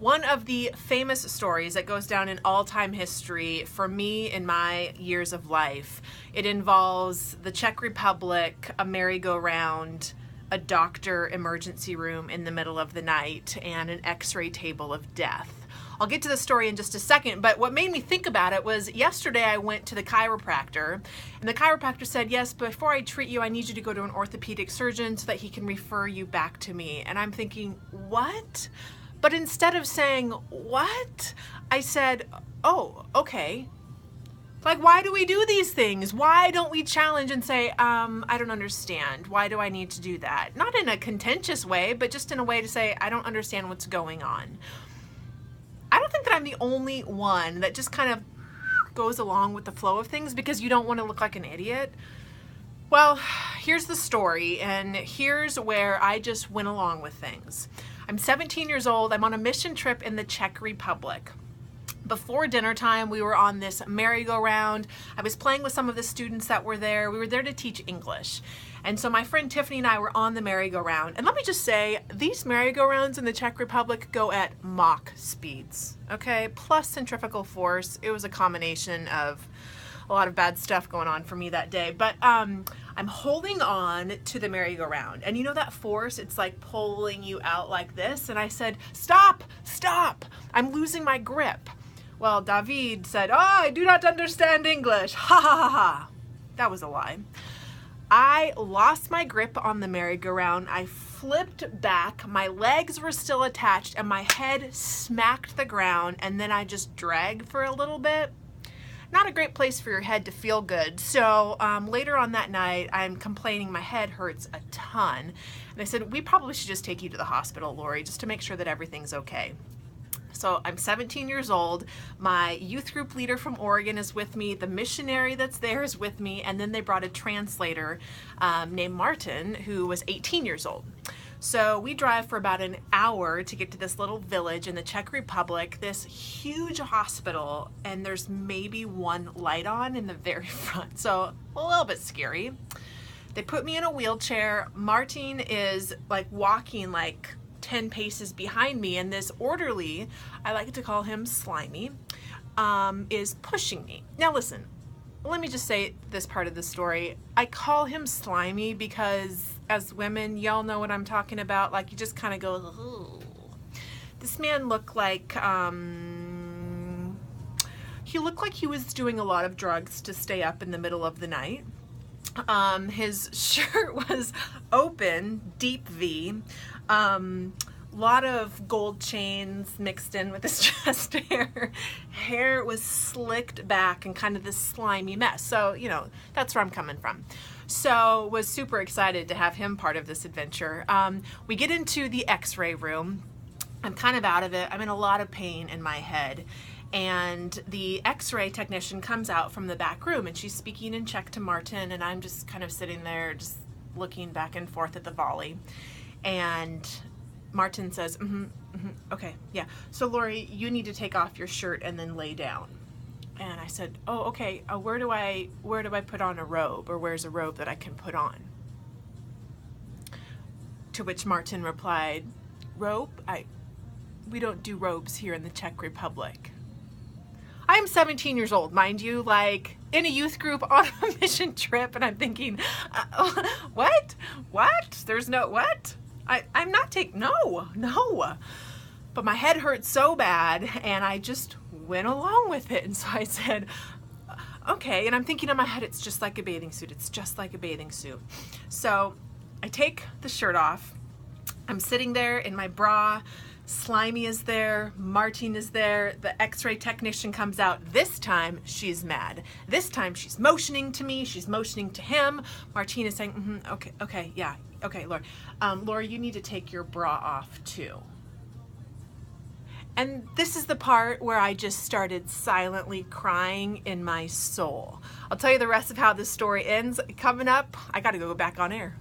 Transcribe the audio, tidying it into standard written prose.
One of the famous stories that goes down in all-time history for me in my years of life. It involves the Czech Republic, a merry-go-round, a doctor emergency room in the middle of the night, and an x-ray table of death. I'll get to the story in just a second, but what made me think about it was yesterday I went to the chiropractor, and the chiropractor said, yes, before I treat you, I need you to go to an orthopedic surgeon so that he can refer you back to me. And I'm thinking, what? But instead of saying, what? I said, oh, okay. Like, why do we do these things? Why don't we challenge and say, I don't understand. Why do I need to do that? Not in a contentious way, but just in a way to say, I don't understand what's going on. I don't think that I'm the only one that just kind of goes along with the flow of things because you don't want to look like an idiot. Well, here's the story, and here's where I just went along with things. I'm 17 years old. I'm on a mission trip in the Czech Republic. Before dinner time, we were on this merry-go-round. I was playing with some of the students that were there. We were there to teach English. And so my friend Tiffany and I were on the merry-go-round. And let me just say, these merry-go-rounds in the Czech Republic go at Mach speeds, okay? Plus centrifugal force. It was a combination of a lot of bad stuff going on for me that day. But I'm holding on to the merry-go-round. And you know that force? It's like pulling you out like this. And I said, stop, stop. I'm losing my grip. Well, David said, oh, I do not understand English. Ha ha ha ha. That was a lie. I lost my grip on the merry-go-round. I flipped back. My legs were still attached and my head smacked the ground, and then I just dragged for a little bit. Not a great place for your head to feel good. So later on that night, I'm complaining my head hurts a ton. And I said, we probably should just take you to the hospital, Lauree, just to make sure that everything's okay. So I'm 17 years old. My youth group leader from Oregon is with me. The missionary that's there is with me. And then they brought a translator named Martin, who was 18 years old. So we drive for about an hour to get to this little village in the Czech Republic, this huge hospital, and there's maybe one light on in the very front. So a little bit scary. They put me in a wheelchair. Martin is like walking like 10 paces behind me, and this orderly, I like to call him Slimy, is pushing me. Now listen, let me just say this part of the story. I call him Slimy because as women, y'all know what I'm talking about. Like, you just kind of go, ooh. This man looked like, he looked like he was doing a lot of drugs to stay up in the middle of the night. His shirt was open, deep V. Lot of gold chains mixed in with his chest hair. Hair was slicked back and kind of this slimy mess. So, you know, that's where I'm coming from. So was super excited to have him part of this adventure. We get into the x-ray room. I'm kind of out of it. I'm in a lot of pain in my head. And the x-ray technician comes out from the back room, and she's speaking in Czech to Martin, and I'm just kind of sitting there just looking back and forth at the volley. And Martin says, okay, yeah. So Lauree, you need to take off your shirt and then lay down. And I said, oh, okay. Where do I put on a robe, or where's a robe that I can put on? To which Martin replied, robe? We don't do robes here in the Czech Republic. I'm 17 years old, mind you, like in a youth group on a mission trip, and I'm thinking, what? There's no, what? I'm not taking, no. But my head hurt so bad, and I just went along with it. And so I said, okay. And I'm thinking in my head, it's just like a bathing suit. It's just like a bathing suit. So I take the shirt off. I'm sitting there in my bra. Slimy is there. Martin is there. The x-ray technician comes out. This time she's mad. This time she's motioning to me. She's motioning to him. Martin is saying, okay, yeah. Okay, Lauree. Lauree, you need to take your bra off too. And this is the part where I just started silently crying in my soul. I'll tell you the rest of how this story ends coming up. I got to go back on air.